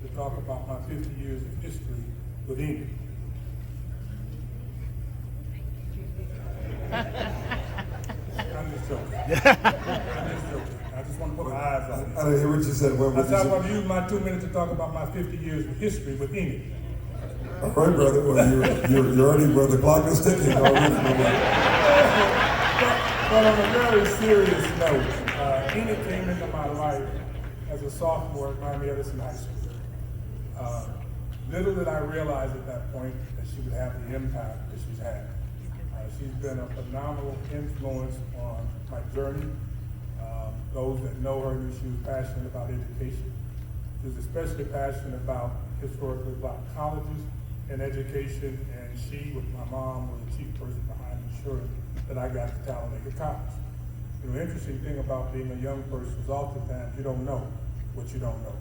to talk about my 50 years of history with Enid. I'm just joking. I just want to put my eyes on it. I didn't hear what you said. What I thought I would use my 2 minutes to talk about my 50 years of history with Enid. All right, brother. Well, you're already, well, the clock is ticking already. But on a very serious note, Enid came into my life as a sophomore at Miami Edison High School. Little did I realize at that point that she would have the impact that she's had. She's been a phenomenal influence on my journey. Those that know her knew she was passionate about education. She was especially passionate about historically Black colleges and education, and she, with my mom, was the chief person behind ensuring that I got to Talladega College. You know, interesting thing about being a young person is oftentimes you don't know what you don't know.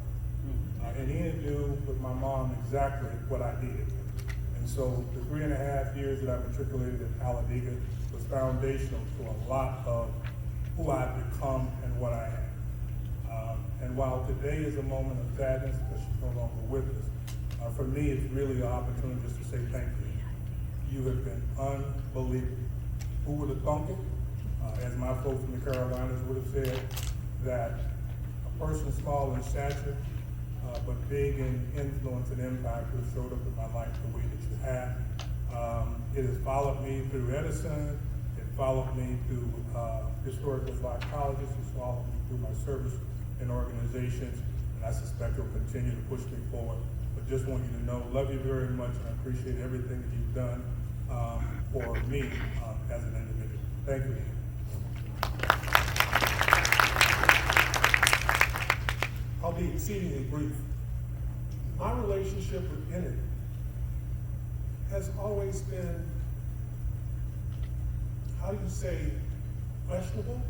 And Enid knew with my mom exactly what I did. And so the 3.5 years that I matriculated at Talladega was foundational to a lot of who I've become and what I am. And while today is a moment of sadness because she's no longer with us, for me it's really an opportunity just to say thank you. You have been unbelievable. Who would have thunk it? As my folks in the Carolinas would have said, that a person small in stature, but big in influence and impact who showed up in my life the way that you have. It has followed me through Edison. It followed me through historically Black colleges. It's followed me through my service in organizations. And I suspect it will continue to push me forward. But just want you to know, love you very much, and I appreciate everything that you've done for me as an individual. Thank you. I'll be exceedingly brief. My relationship with Enid has always been, how do you say, questionable.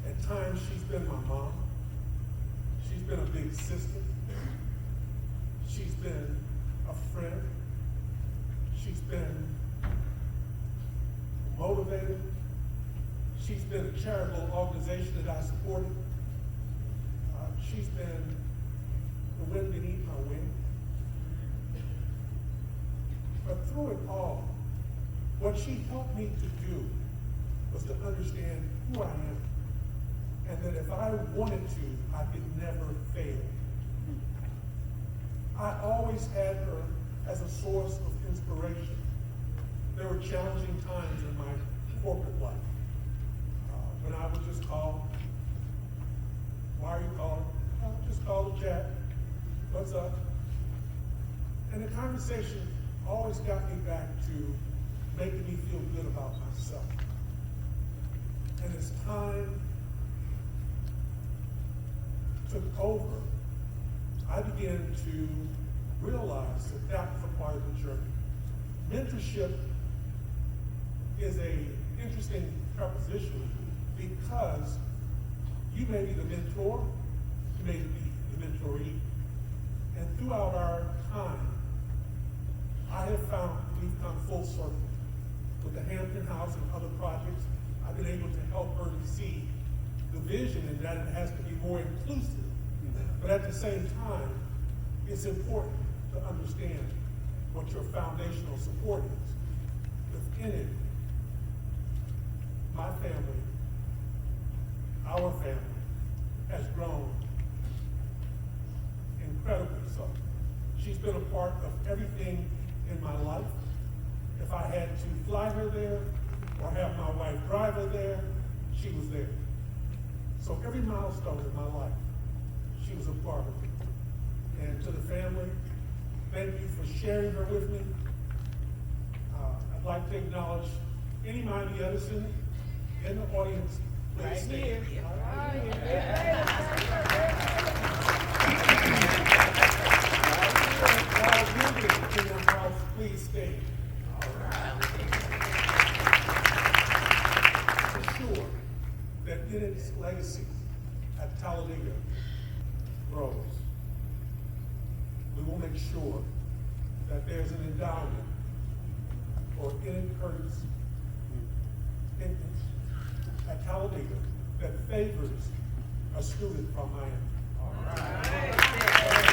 At times she's been my mom. She's been a big sister. She's been a friend. She's been a motivator. She's been a charitable organization that I supported. She's been the wind beneath my wing. But through it all, what she helped me to do was to understand who I am, and that if I wanted to, I could never fail. I always had her as a source of inspiration. There were challenging times in my corporate life when I would just call. Why are you calling? I'll just call the chat. What's up? And the conversation always got me back to making me feel good about myself. And as time took over, I began to realize that that was a part of the journey. Mentorship is an interesting proposition because you may be the mentor, you may be the mentoree, and throughout our time, I have found we've come full circle. With the Hampton House and other projects, I've been able to help her to see the vision and that it has to be more inclusive. But at the same time, it's important to understand what your foundational support is. Within it, my family, our family, has grown incredibly so. She's been a part of everything in my life. If I had to fly her there or have my wife drive her there, she was there. So every milestone in my life, she was a part of it. And to the family, thank you for sharing her with me. I'd like to acknowledge any Miami Edison in the audience. Please stay. Please stay. Ensure that Enid's legacy at Talladega grows. We will make sure that there's an endowment for Enid Curtis at Talladega that favors a student from Miami. All right.